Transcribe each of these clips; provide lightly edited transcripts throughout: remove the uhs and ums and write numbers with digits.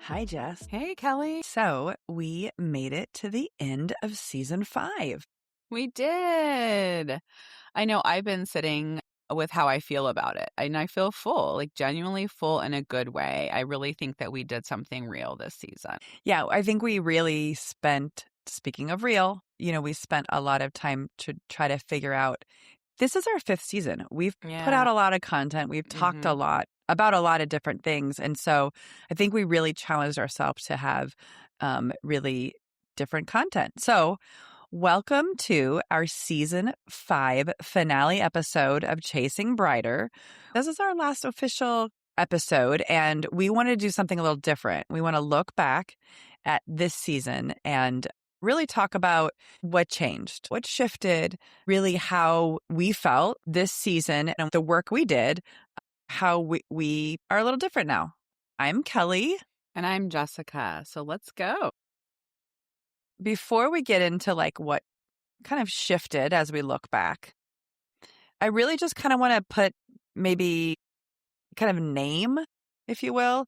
Hi, Jess. Hey, Kelly. So we made it to the end of season 5. We did. I know I've been sitting with how I feel about it, and I feel full, like genuinely full in a good way. I really think that we did something real this season. Yeah, I think we really spent, speaking of real, we spent a lot of time to try to figure out. This is our 5th season. We've put out Yeah. a lot of content. We've talked a Mm-hmm. lot about a lot of different things. And so I think we really challenged ourselves to have really different content. So welcome to our season 5 finale episode of Chasing Brighter. This is our last official episode, and we want to do something a little different. We want to look back at this season and really talk about what changed, what shifted, really how we felt this season and the work we did, how we are a little different now. I'm Kelly. And I'm Jessica. So let's go. Before we get into what kind of shifted as we look back, I really just kind of want to put maybe kind of name, if you will,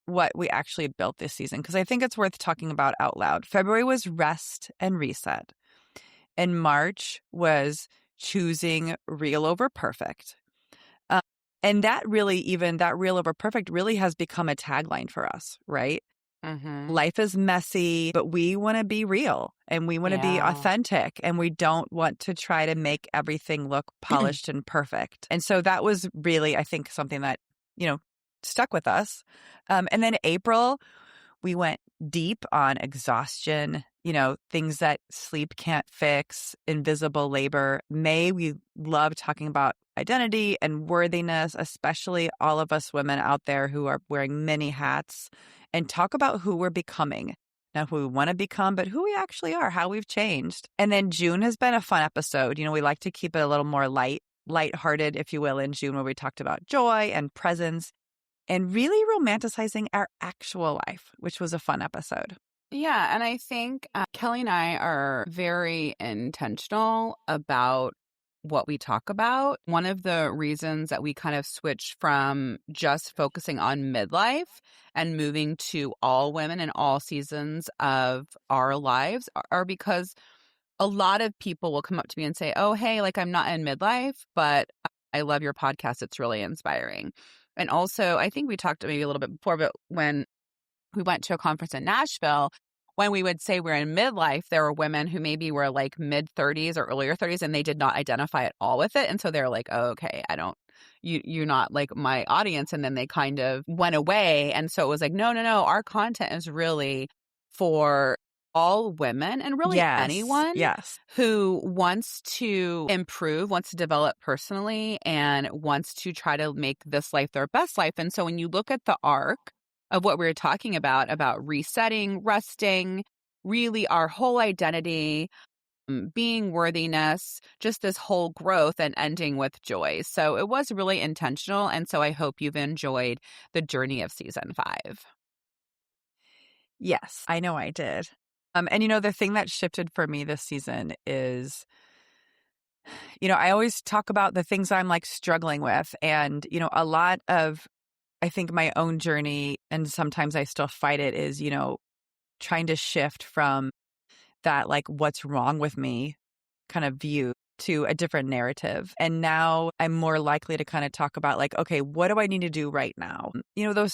what we actually built this season, because I think it's worth talking about out loud. February was rest and reset, and March was choosing real over perfect. And that really, even that real over perfect really has become a tagline for us, right? Mm-hmm. Life is messy, but we want to be real and we want to be authentic, and we don't want to try to make everything look polished and perfect. And so that was really, I think, something that, stuck with us. And then April, we went deep on exhaustion, things that sleep can't fix, invisible labor. May, we love talking about identity and worthiness, especially all of us women out there who are wearing many hats, and talk about who we're becoming. Not who we want to become, but who we actually are, how we've changed. And then June has been a fun episode. We like to keep it a little more lighthearted, if you will, in June, where we talked about joy and presence and really romanticizing our actual life, which was a fun episode. Yeah. And I think Kelly and I are very intentional about what we talk about. One of the reasons that we kind of switched from just focusing on midlife and moving to all women in all seasons of our lives are because a lot of people will come up to me and say, oh, hey, I'm not in midlife, but I love your podcast. It's really inspiring. And also, I think we talked maybe a little bit before, but when we went to a conference in Nashville, when we would say we're in midlife, there were women who maybe were mid 30s or earlier 30s, and they did not identify at all with it. And so they're like, oh, okay, you're not my audience. And then they kind of went away. And so it was no, our content is really for all women and really anyone who wants to improve, wants to develop personally, and wants to try to make this life their best life. And so when you look at the arc of what we were talking about resetting, resting, really our whole identity, being worthiness, just this whole growth and ending with joy. So it was really intentional. And so I hope you've enjoyed the journey of season 5. Yes, I know I did. And the thing that shifted for me this season is, I always talk about the things I'm struggling with. And, a lot of, I think, my own journey, and sometimes I still fight it, is, trying to shift from that, what's wrong with me kind of view to a different narrative. And now I'm more likely to kind of talk about okay, what do I need to do right now? A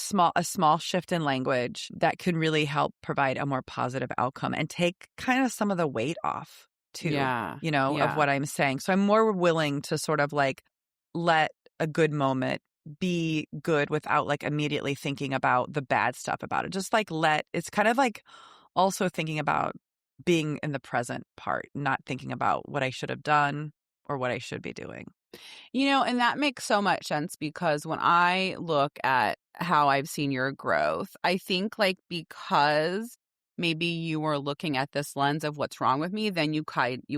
small shift in language that can really help provide a more positive outcome and take kind of some of the weight off too, of what I'm saying. So I'm more willing to sort of let a good moment be good without immediately thinking about the bad stuff about it. Just it's kind of also thinking about being in the present part, not thinking about what I should have done or what I should be doing. And that makes so much sense, because when I look at how I've seen your growth, I think because maybe you were looking at this lens of what's wrong with me, then you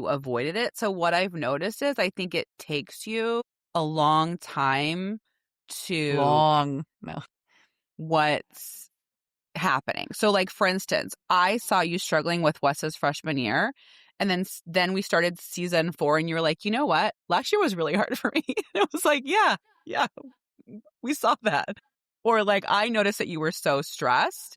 avoided it. So what I've noticed is I think it takes you a long time to what's happening. So for instance, I saw you struggling with Wes's freshman year, and then we started season 4, and you were like, you know what? Last year was really hard for me. And I was like, yeah, we saw that. Or like, I noticed that you were so stressed.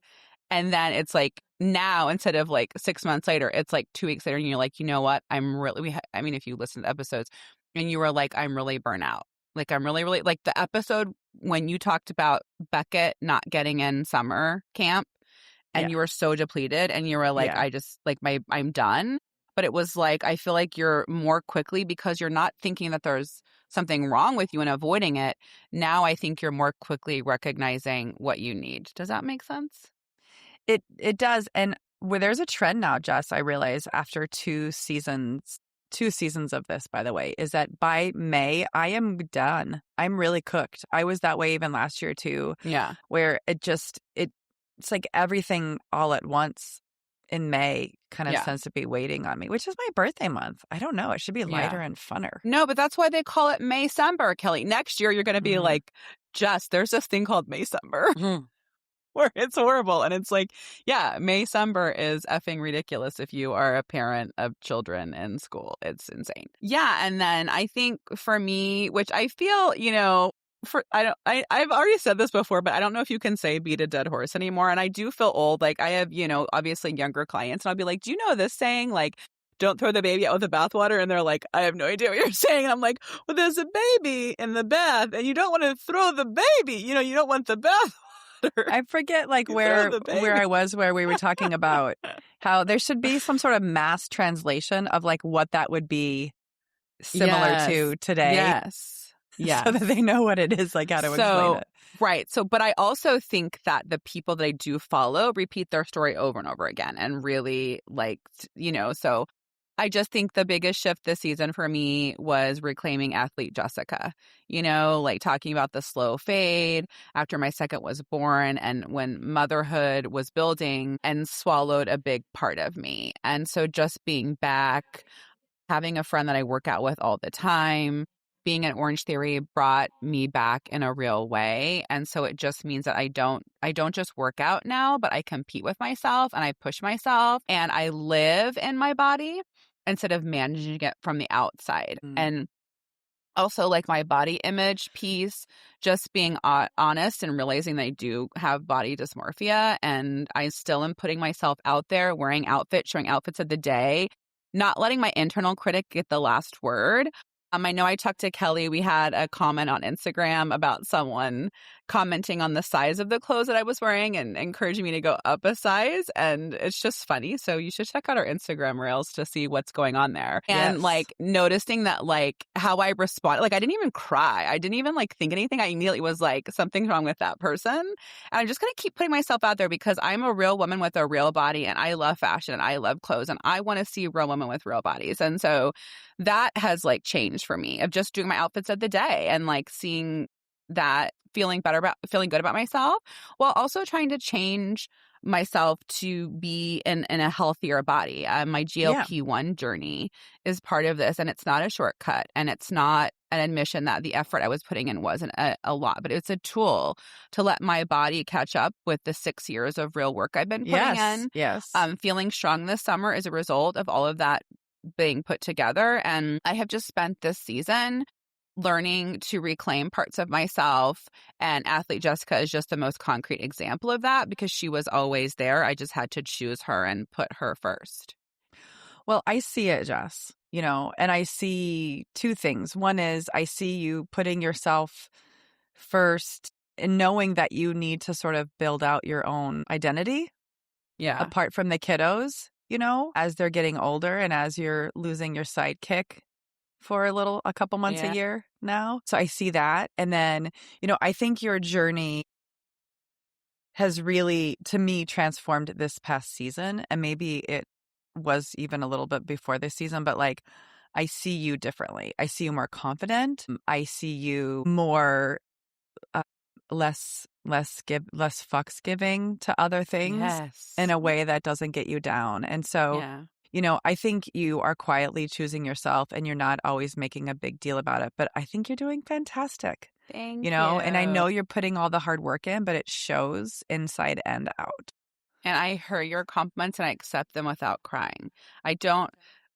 And then it's like now, instead of like 6 months later, it's like 2 weeks later, and you're like, you know what? I'm really, I mean, if you listen to episodes and you were like, I'm really burnt out. Like, I'm really, really, like the episode when you talked about Beckett not getting in summer camp and Yeah. you were so depleted and you were like, Yeah. I just, like, I'm done. But it was like, I feel like you're more quickly, because you're not thinking that there's something wrong with you and avoiding it. Now I think you're more quickly recognizing what you need. Does that make sense? It does. And where there's a trend now, Jess, I realize after two seasons of this, by the way, is that by May, I am done. I'm really cooked. I was that way even last year too, Yeah. where it's like everything all at once in May kind of Yeah. tends to be waiting on me, which is my birthday month. I don't know. It should be lighter Yeah. and funner. No, but that's why they call it Maycember, Kelly. Next year, you're going to be Mhm. like, Jess, there's this thing called Maycember Mhm. where it's horrible. And it's like, yeah, Maycember is effing ridiculous if you are a parent of children in school. It's insane. Yeah. And then I think for me, which I feel, I've already said this before, but I don't know if you can say beat a dead horse anymore. And I do feel old. Like, I have, obviously younger clients, and I'll be like, do you know this saying? Like, don't throw the baby out with the bathwater. And they're like, I have no idea what you're saying. And I'm like, well, there's a baby in the bath and you don't want to throw the baby. You don't want the bathwater. I forget like You throw where the baby. I was, where we were talking about how there should be some sort of mass translation of like what that would be similar to today. Yes. So that they know what it is, like how to explain it. Right. So, but I also think that the people that I do follow repeat their story over and over again and really so I just think the biggest shift this season for me was reclaiming athlete Jessica, like talking about the slow fade after my second was born and when motherhood was building and swallowed a big part of me. And so just being back, having a friend that I work out with all the time, being in Orange Theory brought me back in a real way. And so it just means that I don't just work out now, but I compete with myself and I push myself and I live in my body instead of managing it from the outside. And also like my body image piece, just being honest and realizing that I do have body dysmorphia and I still am putting myself out there, wearing outfits, showing outfits of the day, not letting my internal critic get the last word. I know I talked to Kelly. We had a comment on Instagram about someone commenting on the size of the clothes that I was wearing and encouraging me to go up a size. And it's just funny. So you should check out our Instagram reels to see what's going on there. And like noticing that like how I responded, like I didn't even cry. I didn't even like think anything. I immediately was like, something's wrong with that person. And I'm just going to keep putting myself out there because I'm a real woman with a real body and I love fashion and I love clothes and I want to see real women with real bodies. And so that has like changed for me of just doing my outfits of the day and like seeing that, feeling good about myself while also trying to change myself to be in a healthier body. My GLP-1 journey is part of this and it's not a shortcut and it's not an admission that the effort I was putting in wasn't a lot, but it's a tool to let my body catch up with the 6 years of real work I've been putting in. Yes. Feeling strong this summer is a result of all of that being put together. And I have just spent this season learning to reclaim parts of myself. And athlete Jessica is just the most concrete example of that because she was always there. I just had to choose her and put her first. Well, I see it, Jess, and I see two things. One is I see you putting yourself first and knowing that you need to sort of build out your own identity. Yeah. Apart from the kiddos, as they're getting older and as you're losing your sidekick for a couple months a year now. So I see that. And then, I think your journey has really, to me, transformed this past season. And maybe it was even a little bit before this season, but like, I see you differently. I see you more confident. I see you more less fucks giving to other things in a way that doesn't get you down. And so, I think you are quietly choosing yourself and you're not always making a big deal about it, but I think you're doing fantastic. Thank you. And I know you're putting all the hard work in, but it shows inside and out. And I hear your compliments and I accept them without crying.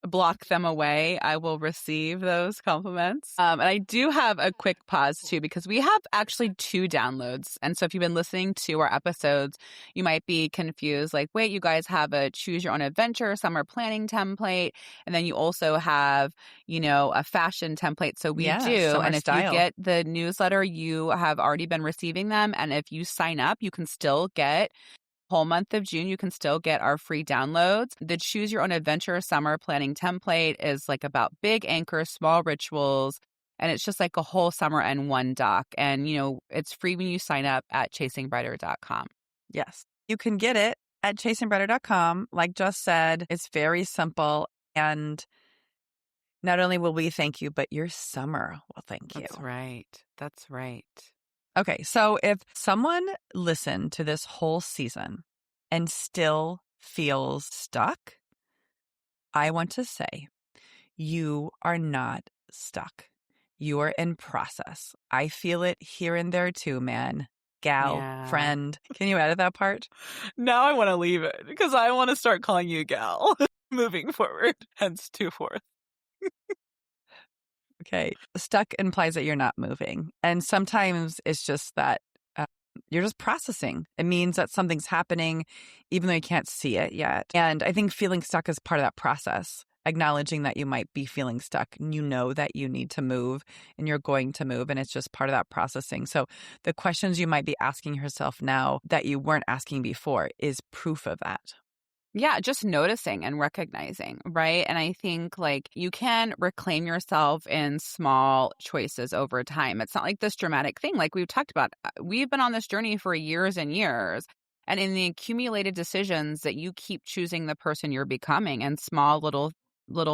block them away. I will receive those compliments. And I do have a quick pause too, because we have actually 2 downloads. And so if you've been listening to our episodes, you might be confused, like, wait, you guys have a choose your own adventure summer planning template. And then you also have, a fashion template. So we Yeah, do. summer And if you style. get the newsletter, you have already been receiving them. And if you sign up, you can still get whole month of June, you can still get our free downloads. The Choose Your Own Adventure Summer Planning Template is like about big anchors, small rituals, and it's just like a whole summer in one doc. And, it's free when you sign up at chasingbrighter.com. Yes. You can get it at chasingbrighter.com. Like just said, it's very simple. And not only will we thank you, but your summer will thank you. That's right. That's right. Okay, so if someone listened to this whole season and still feels stuck, I want to say you are not stuck. You are in process. I feel it here and there too, man. Gal, Yeah. friend. Can you edit that part? Now I want to leave it because I want to start calling you gal moving forward, hence 2/4. Okay. Stuck implies that you're not moving. And sometimes it's just that you're just processing. It means that something's happening, even though you can't see it yet. And I think feeling stuck is part of that process, acknowledging that you might be feeling stuck and you know that you need to move and you're going to move. And it's just part of that processing. So the questions you might be asking yourself now that you weren't asking before is proof of that. Yeah, just noticing and recognizing, right? And I think like you can reclaim yourself in small choices over time. It's not like this dramatic thing like we've talked about. We've been on this journey for years and years. And in the accumulated decisions that you keep choosing the person you're becoming in small little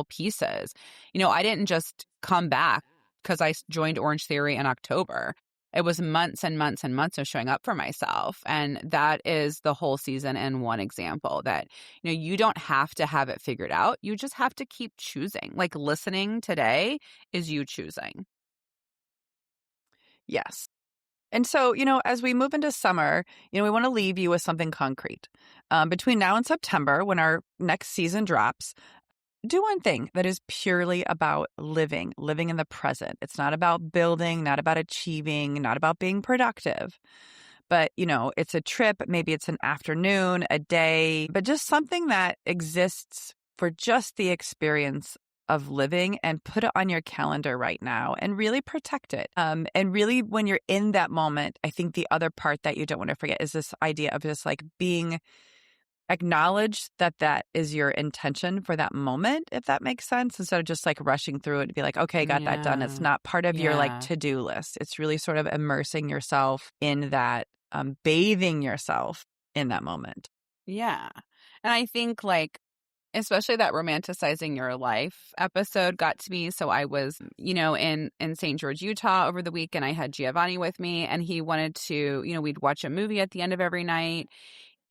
pieces. I didn't just come back because I joined Orange Theory in October. It was months and months and months of showing up for myself. And that is the whole season in one example that, you don't have to have it figured out. You just have to keep choosing. Like listening today is you choosing. Yes. And so, as we move into summer, we want to leave you with something concrete. Between now and September, when our next season drops, do one thing that is purely about living in the present. It's not about building, not about achieving, not about being productive. But, it's a trip. Maybe it's an afternoon, a day, but just something that exists for just the experience of living, and put it on your calendar right now and really protect it. And really, when you're in that moment, I think the other part that you don't want to forget is this idea of just like being acknowledge that that is your intention for that moment, if that makes sense, instead of just like rushing through it and be like, okay, got that done. It's not part of your like to-do list. It's really sort of immersing yourself in that, bathing yourself in that moment. Yeah. And I think like, especially that romanticizing your life episode got to me. So I was, in St. George, Utah over the week, and I had Giovanni with me, and he wanted to, we'd watch a movie at the end of every night.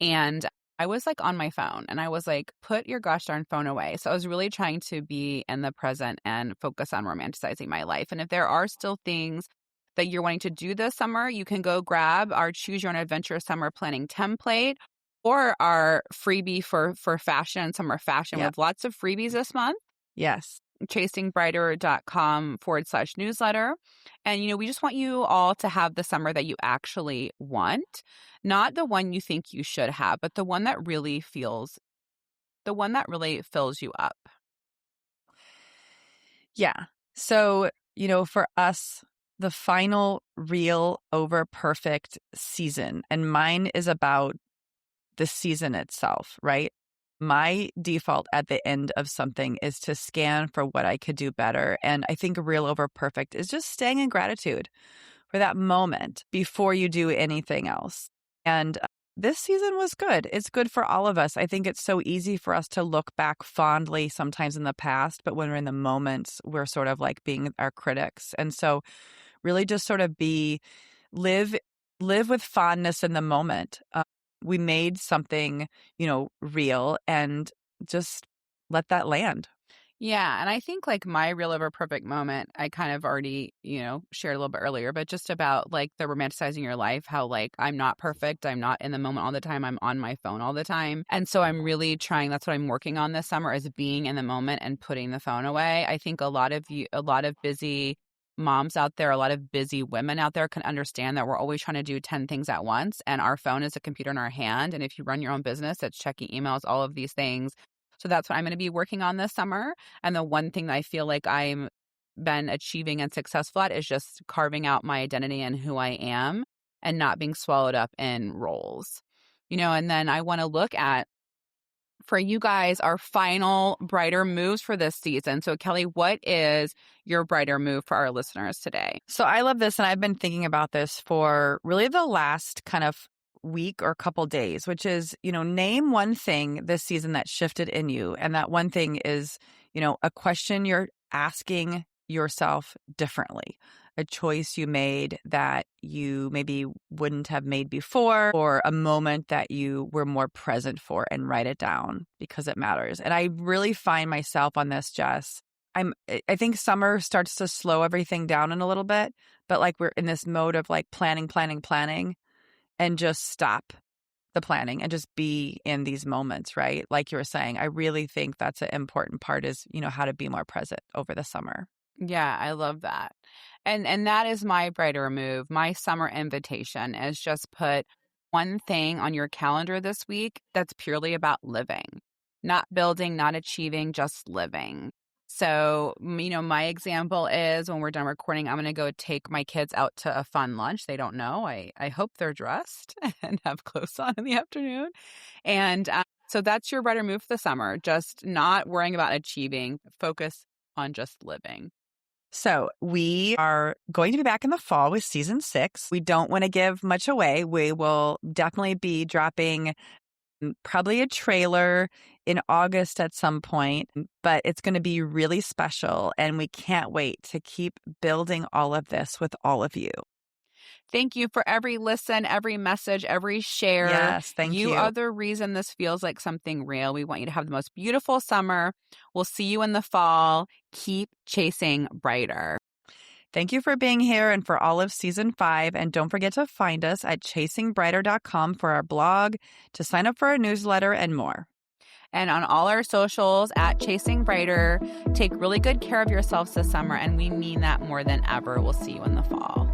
And I was like on my phone, and I was like, put your gosh darn phone away. So I was really trying to be in the present and focus on romanticizing my life. And if there are still things that you're wanting to do this summer, you can go grab our Choose Your Own Adventure Summer Planning Template or our freebie for fashion, summer fashion. We have lots of freebies this month. Yes. chasingbrighter.com/newsletter. And, we just want you all to have the summer that you actually want, not the one you think you should have, but the one that really fills you up. Yeah. So, for us, the final real over perfect season, and mine is about the season itself, right? My default at the end of something is to scan for what I could do better. And I think real over perfect is just staying in gratitude for that moment before you do anything else. And this season was good. It's good for all of us. I think it's so easy for us to look back fondly sometimes in the past, but when we're in the moments, we're sort of like being our critics. And so really just sort of live with fondness in the moment. We made something, real, and just let that land. Yeah. And I think like my real over perfect moment, I kind of already, shared a little bit earlier, but just about like the romanticizing your life, how like I'm not perfect. I'm not in the moment all the time. I'm on my phone all the time. And so I'm really trying, that's what I'm working on this summer is being in the moment and putting the phone away. I think a lot of busy moms out there, a lot of busy women out there can understand that we're always trying to do 10 things at once. And our phone is a computer in our hand. And if you run your own business, it's checking emails, all of these things. So that's what I'm going to be working on this summer. And the one thing that I feel like I'm been achieving and successful at is just carving out my identity and who I am and not being swallowed up in roles. And then I want to look at for you guys our final brighter moves for this season. So Kelly, what is your brighter move for our listeners today? So I love this, and I've been thinking about this for really the last kind of week or couple days, which is, name one thing this season that shifted in you. And that one thing is, a question you're asking yourself differently, a choice you made that you maybe wouldn't have made before, or a moment that you were more present for, and write it down because it matters. And I really find myself on this, Jess. I think summer starts to slow everything down in a little bit, but like we're in this mode of like planning, and just stop the planning and just be in these moments, right? Like you were saying, I really think that's an important part is, how to be more present over the summer. Yeah, I love that. And that is my brighter move. My summer invitation is just put one thing on your calendar this week that's purely about living, not building, not achieving, just living. So, my example is when we're done recording, I'm going to go take my kids out to a fun lunch. They don't know. I hope they're dressed and have clothes on in the afternoon. And so that's your brighter move for the summer, just not worrying about achieving, focus on just living. So we are going to be back in the fall with season 6. We don't want to give much away. We will definitely be dropping probably a trailer in August at some point, but it's going to be really special. And we can't wait to keep building all of this with all of you. Thank you for every listen, every message, every share. Yes, thank you. You are the reason this feels like something real. We want you to have the most beautiful summer. We'll see you in the fall. Keep chasing brighter. Thank you for being here and for all of season 5. And don't forget to find us at chasingbrighter.com for our blog, to sign up for our newsletter, and more. And on all our socials at Chasing Brighter. Take really good care of yourselves this summer, and we mean that more than ever. We'll see you in the fall.